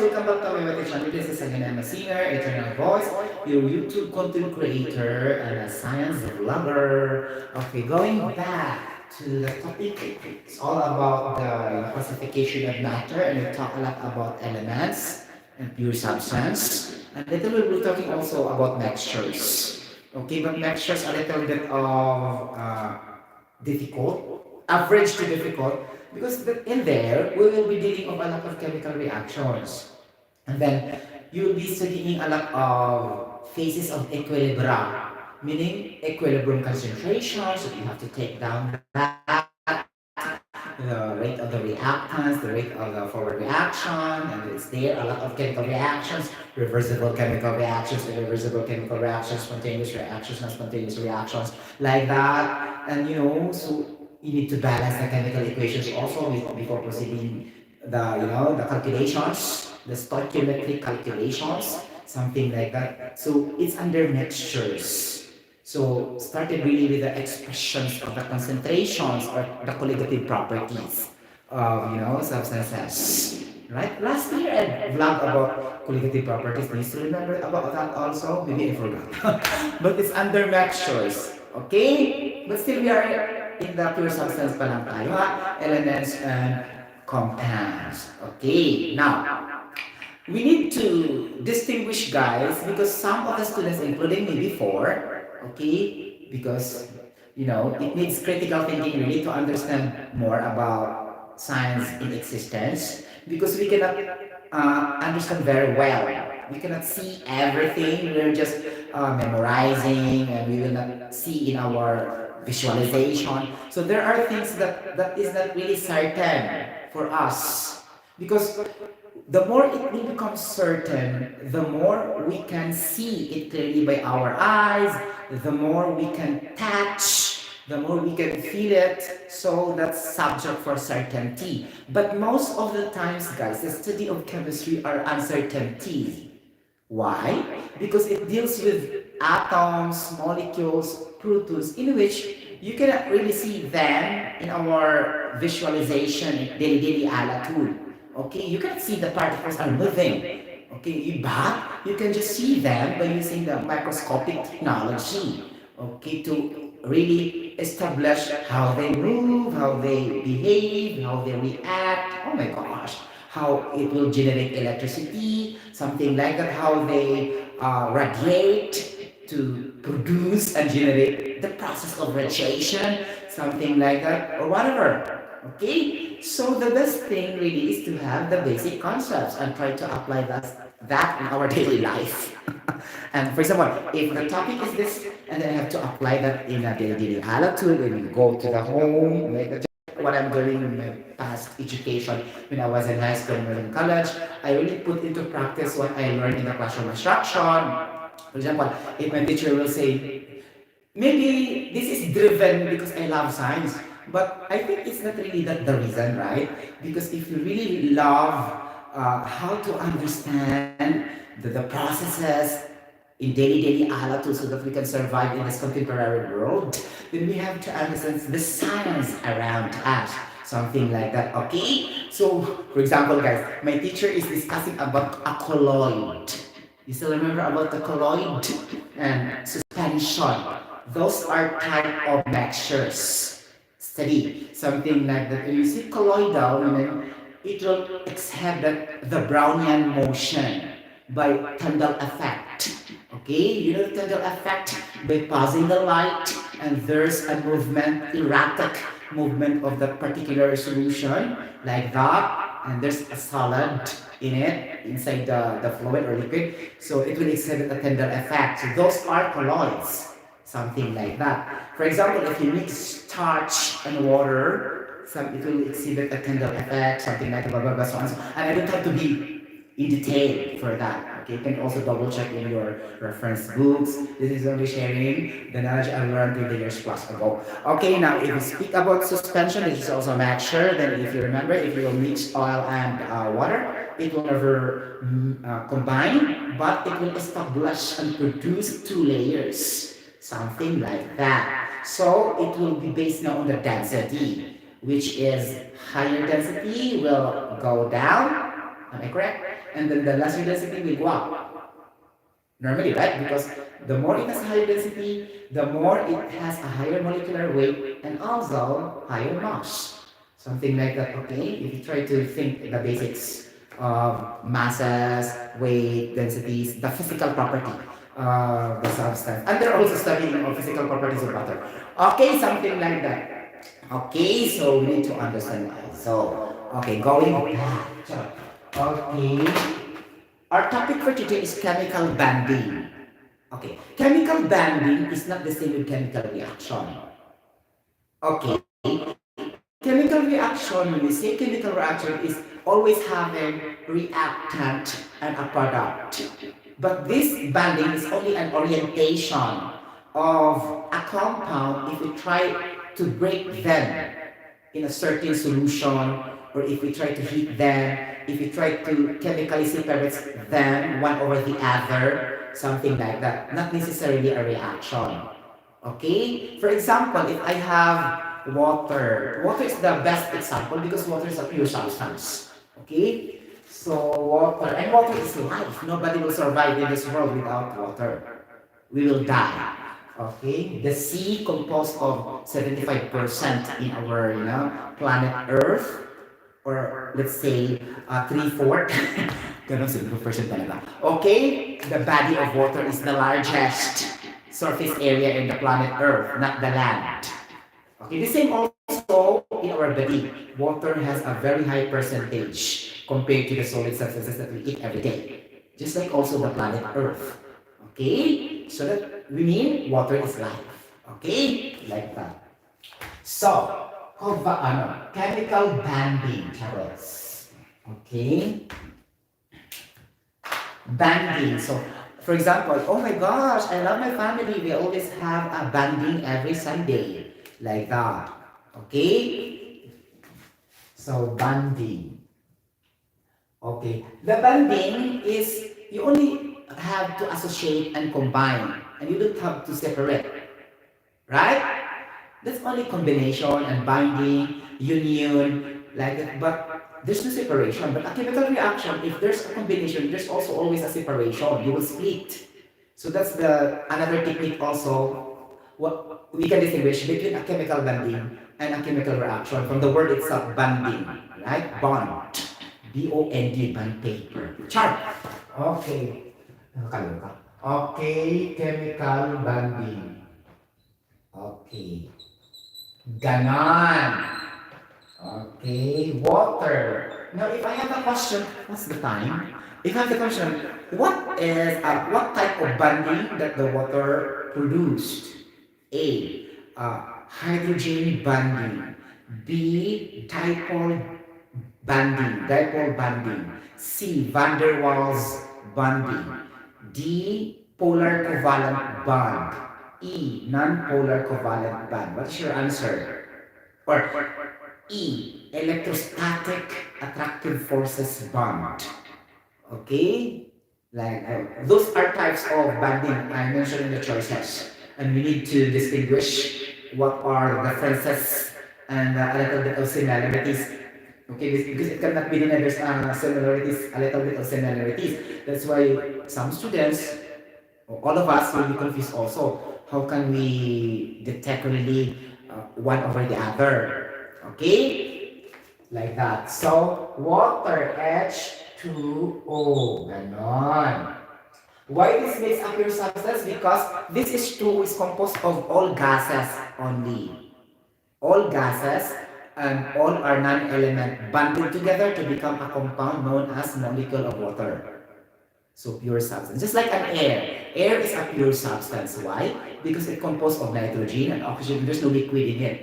welcome back to my YouTube channel. This is again, I'm a singer, eternal voice, your YouTube content creator, and a science vlogger. Okay, going back to the topic, it's all about the classification of matter, and we talk a lot about elements and pure substance. And later we'll be talking also about mixtures. Okay, but mixtures a little bit of difficult, average to difficult, because in there we will be dealing with a lot of chemical reactions. And then you will be studying a lot of phases of equilibrium, meaning equilibrium concentration, so you have to take down that, the rate of the reactants, the rate of the forward reaction, and it's there a lot of chemical reactions, reversible chemical reactions, irreversible chemical reactions, spontaneous reactions, non-spontaneous reactions, like that. And so you need to balance the chemical equations also before proceeding the calculations, the stoichiometric calculations, something like that. So it's under mixtures. So started really with the expressions of the concentrations or the colligative properties of substances. Right? Last year I vlogged about colligative properties. Do you still remember about that also? Maybe I forgot. But it's under mixtures. Okay? But still we are in the pure substance pa lang tayo, ha? Elements and compounds. Okay. Now, we need to distinguish, guys, because some of the students, including me before, okay, because it needs critical thinking really to understand more about science in existence, because we cannot understand very well. We cannot see everything. We're just memorizing, and we will not see in our visualization. So there are things that is not really certain for us, because the more it will become certain, the more we can see it clearly by our eyes, the more we can touch, the more we can feel it. So that's subject for certainty. But most of the times, guys, the study of chemistry are uncertainties. Why? Because it deals with atoms, molecules, protons, in which you cannot really see them in our visualization, daily attitude. Okay, you can see the particles are moving. Okay, but you can just see them by using the microscopic technology. Okay, to really establish how they move, how they behave, how they react. Oh my gosh, how it will generate electricity, something like that, how they radiate to produce and generate the process of radiation, something like that, or whatever. Okay? So the best thing really is to have the basic concepts and try to apply that in our daily life. And for example, if the topic is this, and then I have to apply that in a daily attitude, and we go to the home, like what I'm doing in my past education when I was in high school and in college, I really put into practice what I learned in the classroom instruction. For example, if my teacher will say, maybe this is driven because I love science, but I think it's not really that the reason, right? Because if you really love how to understand the processes in daily attitude so that we can survive in this contemporary world, then we have to understand the science around us, something like that. Okay, so for example, guys, my teacher is discussing about a colloid. You still remember about the colloid and suspension? Those are type of mixtures. Study something like that. When you see colloidal, it will exhibit the Brownian motion by Tyndall effect. Okay, you know the Tyndall effect by passing the light, and there's a movement, erratic movement of that particular solution, like that, and there's a solid in it, inside the fluid or liquid, so it will exhibit a Tyndall effect. So those are colloids, something like that. For example, if you mix starch and water, it will exhibit a Tyndall effect, something like blah blah blah, so on. And I don't have to be in detail for that. Okay, you can also double check in your reference books. This is only sharing the knowledge I learned 20 years plus ago. Okay, now if we speak about suspension, this is also a mixture. Then if you remember, if you mix oil and water, it will never combine, but it will establish and produce two layers, something like that. So it will be based now on the density, which is higher density will go down. Am I correct? and then the lesser density will go up. Normally, right? Because the more it has higher density, the more it has a higher molecular weight and also higher mass. Something like that, okay? If you try to think the basics of masses, weight, densities, the physical property of the substance. And they're also studying of physical properties of water. Okay, something like that. Okay, so we need to understand that. So, okay, going back. Okay. Our topic for today is chemical bonding. Okay, chemical bonding is not the same with chemical reaction. Okay, chemical reaction, when we say chemical reaction, is always having reactant and a product. But this bonding is only an orientation of a compound if we try to break them in a certain solution, or if we try to heat them, if we try to chemically separate them one over the other, something like that. Not necessarily a reaction. Okay? For example, if I have water, water is the best example because water is a pure substance. Okay? So water, and water is life. Nobody will survive in this world without water. We will die. Okay, the sea composed of 75% in our planet Earth, or let's say 3/4. Ganun 70% talaga. Okay, the body of water is the largest surface area in the planet Earth, not the land. Okay, the same also in our body. Water has a very high percentage compared to the solid substances that we eat every day. Just like also the planet Earth. Okay? So that we mean water is life. Okay? Like that. So, chemical bonding, Charles. Okay? Bonding. So, for example, oh my gosh, I love my family. We always have a bonding every Sunday. Like that. Okay? So, bonding. Okay. The bonding is, you only have to associate and combine, and you don't have to separate. Right? That's only combination and binding, union, like that. But there's no separation. But a chemical reaction, if there's a combination, there's also always a separation. You will split. So that's the another technique also. What we can distinguish between a chemical bonding and a chemical reaction from the word itself, bonding, right? Bond. B-O-N-D, bond paper. Chart. Okay. Nakakalimutan. Okay, chemical bonding. Okay. Ganon. Okay, water. Now, if I have a question, what's the time? If I have the question, what type of bonding that the water produced? A. Hydrogen bonding. B. Dipole bonding. C. Van der Waals bonding. D. Polar covalent bond. E. Non-polar covalent bond. What's your answer? Or E. Electrostatic attractive forces bond. Okay? Like those are types of bonding I mentioned in the choices. And we need to distinguish what are the differences and a little bit of similarities. Okay, because it cannot be denied there's similarities, a little bit of similarities. That's why some students, all of us will be confused also. How can we detect really one over the other? Okay? Like that. So, water H2O. Ganon. Why this makes a pure substance? Because this H2O is composed of all gases only. All gases and all are non-element bonded together to become a compound known as molecule of water. So pure substance. Just like an air. Air is a pure substance. Why? Because it's composed of nitrogen and oxygen. There's no liquid in it.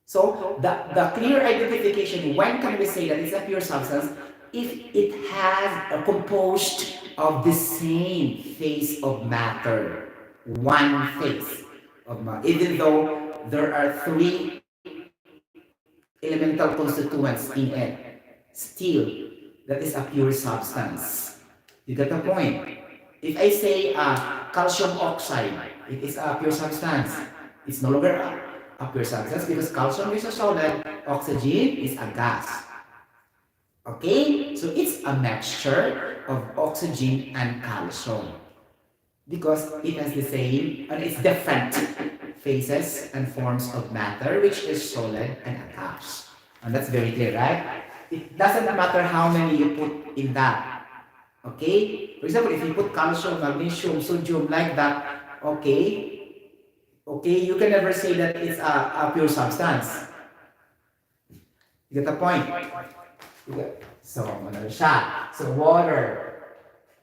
So the clear identification, when can we say that it's a pure substance? If it has a composed of the same phase of matter. One phase of matter. Even though there are three elemental constituents in it, still, that is a pure substance. You get the point? If I say calcium oxide, it is a pure substance. It's no longer a pure substance because calcium is a solid, oxygen is a gas. Okay? So it's a mixture of oxygen and calcium because it has the same and it's different phases and forms of matter, which is solid and attached. And that's very clear, right? It doesn't matter how many you put in that. Okay? For example, if you put calcium, magnesium, sodium like that, okay, you can never say that it's a pure substance. You get the point? So, another shot. So, water.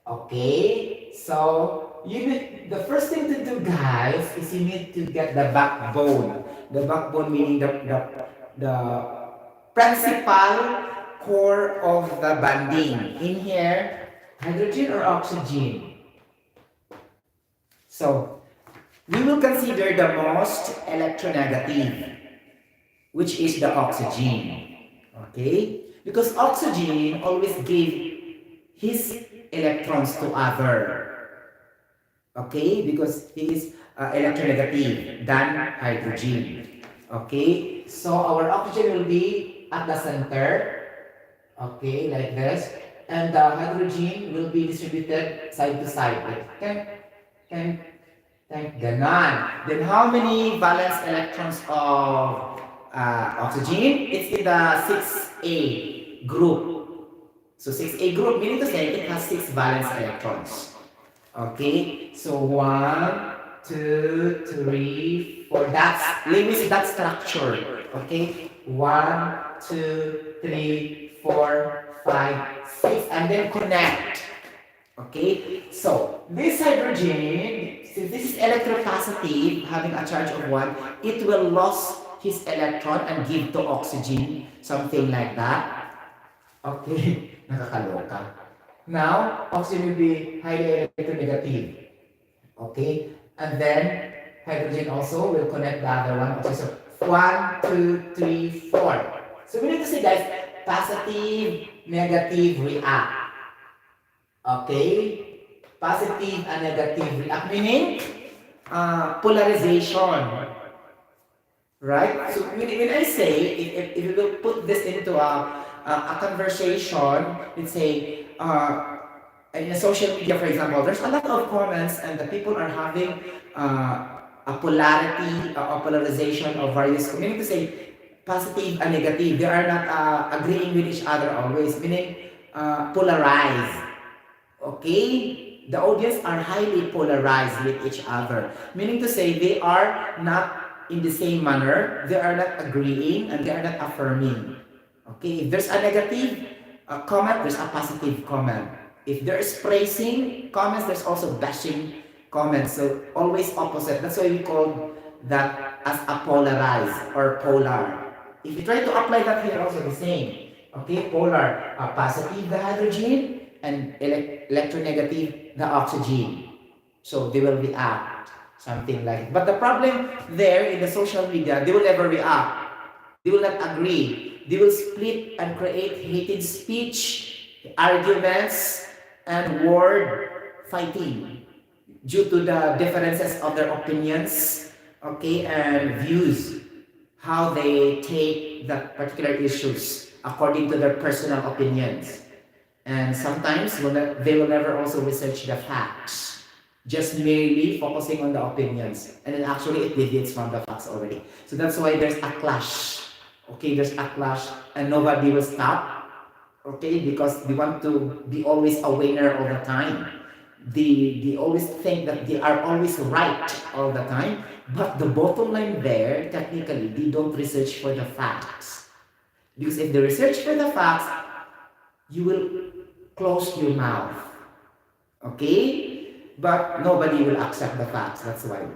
Okay? So, the first thing to do, guys, is you need to get the backbone. The backbone meaning the principal core of the bonding. In here, hydrogen or oxygen. So, we will consider the most electronegative, which is the oxygen. Okay? Because oxygen always gave his electrons to other. Okay? Because he is electronegative than hydrogen. Okay? So our oxygen will be at the center. Okay, like this. And the hydrogen will be distributed side to side. Can ganon. Then how many valence electrons of oxygen? It's in the 6A group. So 6A group meaning to say it has 6 valence electrons. Okay, so 1, 2, 3, 4. That's limits that structure. Okay, 1, 2, 3, 4, 5, 6, and then connect. Okay, so this hydrogen, since this is electropositive, having a charge of 1, it will lose his electron and give to oxygen, something like that. Okay, nakakaloka. Now, oxygen will be highly electronegative. Okay, and then hydrogen also will connect the other one. Okay, so 1, 2, 3, 4. So we need to say, guys, positive, negative, react. Okay? Positive and negative react, meaning polarization. Right? So when I say, if you will put this into a conversation, let's say, in social media, for example, there's a lot of comments and the people are having a polarity, a polarization of various, meaning to say, positive and negative. They are not agreeing with each other always, meaning polarized. Okay? The audience are highly polarized with each other. Meaning to say, they are not in the same manner, they are not agreeing, and they are not affirming. Okay? If there's a negative comment, there's a positive comment. If there's praising comments, there's also bashing comments. So, always opposite. That's why we call that as a polarized or polar. If you try to apply that here, also the same. Okay? Polar. Positive, the hydrogen, and electronegative, the oxygen. So they will react, something like. But the problem there in the social media, they will never react. They will not agree. They will split and create hated speech, arguments, and word fighting due to the differences of their opinions, okay, and views, how they take the particular issues according to their personal opinions. And sometimes they will never also research the facts, just merely focusing on the opinions. And then actually it deviates from the facts already. So that's why there's a clash. Okay, there's a clash and nobody will stop. Okay, because they want to be always a winner all the time. They always think that they are always right all the time. But the bottom line there, technically, they don't research for the facts. Because if they research for the facts, you will close your mouth. Okay? But nobody will accept the facts. That's why.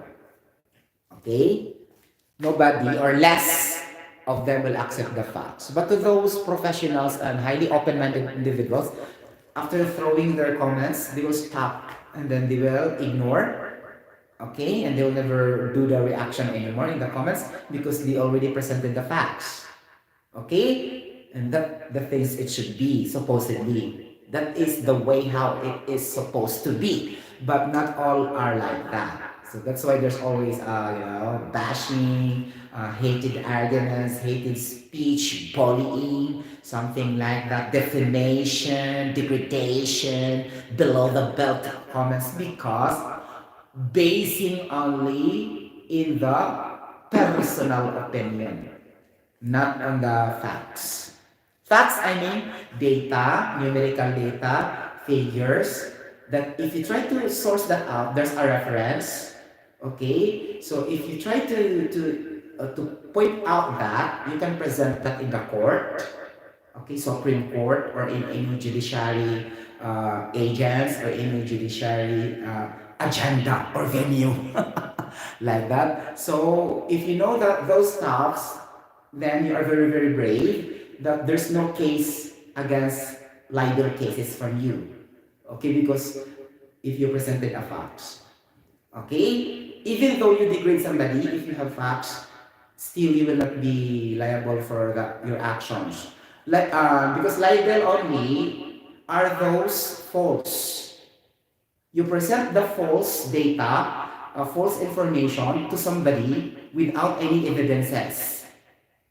Okay? Nobody or less of them will accept the facts. But to those professionals and highly open-minded individuals, after throwing their comments, they will stop and then they will ignore. Okay? And they will never do the reaction anymore in the comments because they already presented the facts. Okay? And that the things it should be, supposedly. That is the way how it is supposed to be. But not all are like that. So that's why there's always bashing, hated arguments, hated speech, bullying, something like that, defamation, degradation, below the belt comments, because basing only in the personal opinion, not on the facts. Facts, I mean data, numerical data, figures, that if you try to source that out, there's a reference. Okay? So if you try to point out that, you can present that in the court. Okay, Supreme Court or in any judiciary agents or any judiciary agenda or venue like that. So if you know that those stuffs, then you are very, very brave that there's no case against libel cases from you. Okay, because if you presented a facts. Okay? Even though you degrade somebody, if you have facts, still you will not be liable for your actions. Like, because libel only are those false. You present the false data, false information to somebody without any evidences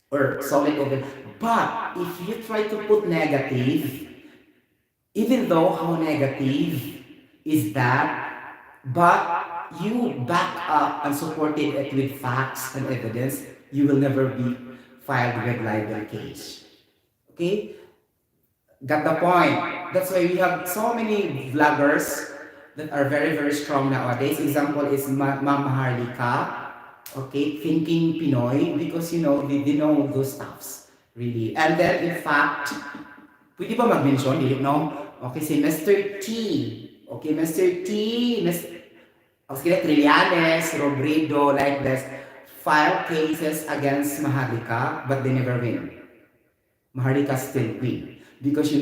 or solid evidence. But if you try to put negative, even though how negative is that, but you back up and supported it with facts and evidence, you will never be filed with libel case. Okay? Got the point. That's why we have so many vloggers that are very, very strong nowadays. Example is Ma'am Harlika. Okay, thinking Pinoy because they know those stuffs. Really. And then in fact, pwede ba mag-mention? Dili, no? Okay, si Mr. T. Okay, Mr. T. Okay, Trillanes, Robredo, like this, file cases against Maharlika, but they never win. Maharlika still win. Because her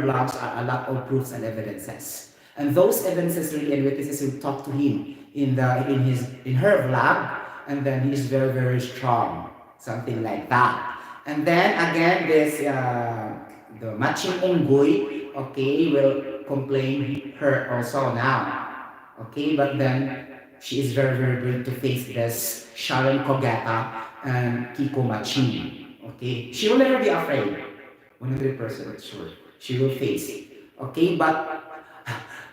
blogs are a lot of proofs and evidences. And those evidences really and witnesses will talk to him in her vlog, and then he is very, very strong. Something like that. And then again, this the matching unggoy, okay, will complain her also now. Okay, but then she is very, very brave to face this Sharon Kogeta and Kiko Machin. Okay, she will never be afraid. 100% sure. She will face. Okay, but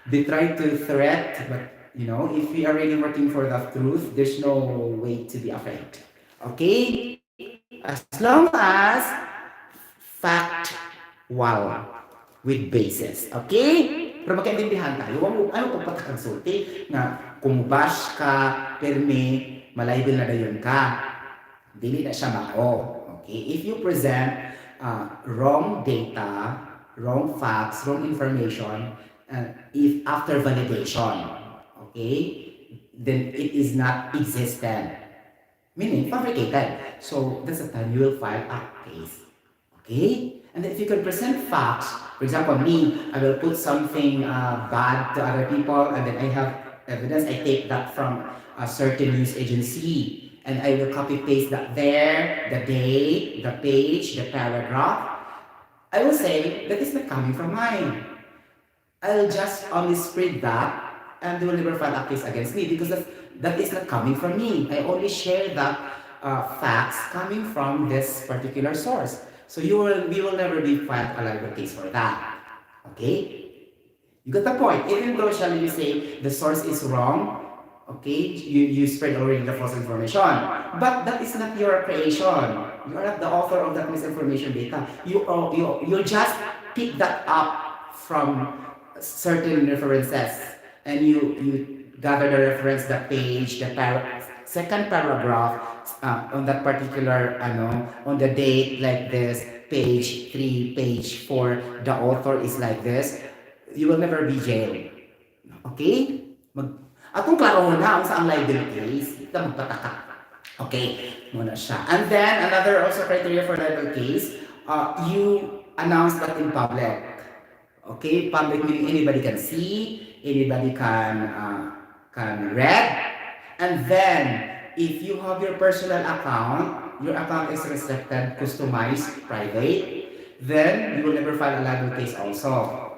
they try to threat, but if we are really working for the truth, there's no way to be afraid. Okay? As long as fact wall with basis. Okay? Pero magkaintindihan tayo. Ano pagpatakansulti na kumubash ka, perme, malibel na dayon ka. Dili na siya mao. Okay? If you present wrong data, wrong facts, wrong information, if after validation, okay, then it is not existent. Meaning, fabricated. So, that's the time you will file a case. Okay? And then if you can present facts, for example, me, I will put something bad to other people, and then I have evidence, I take that from a certain news agency, and I will copy paste that there, the date, the page, the paragraph. I will say that is not coming from mine. I'll just only spread that, and they will never file a case against me because that is not coming from me. I only share that facts coming from this particular source. So we will never be filed a libel case for that. Okay? You got the point. Even though shall we say the source is wrong, okay, you spread already the false information. But that is not your creation. You are not the author of that misinformation data. You just pick that up from certain references, and you gather the reference, the page, the second paragraph on that particular on the date like this, page 3, page 4, the author is like this. You will never be jailed. Okay? Atong klaro na sa ang libel case, ito magtataka. Okay, muna siya. And then another also criteria for libel case, you announce that in public. Okay, public meaning anybody can see, anybody can read, and then if you have your personal account, your account is restricted, customized, private, then you will never file a libel case also.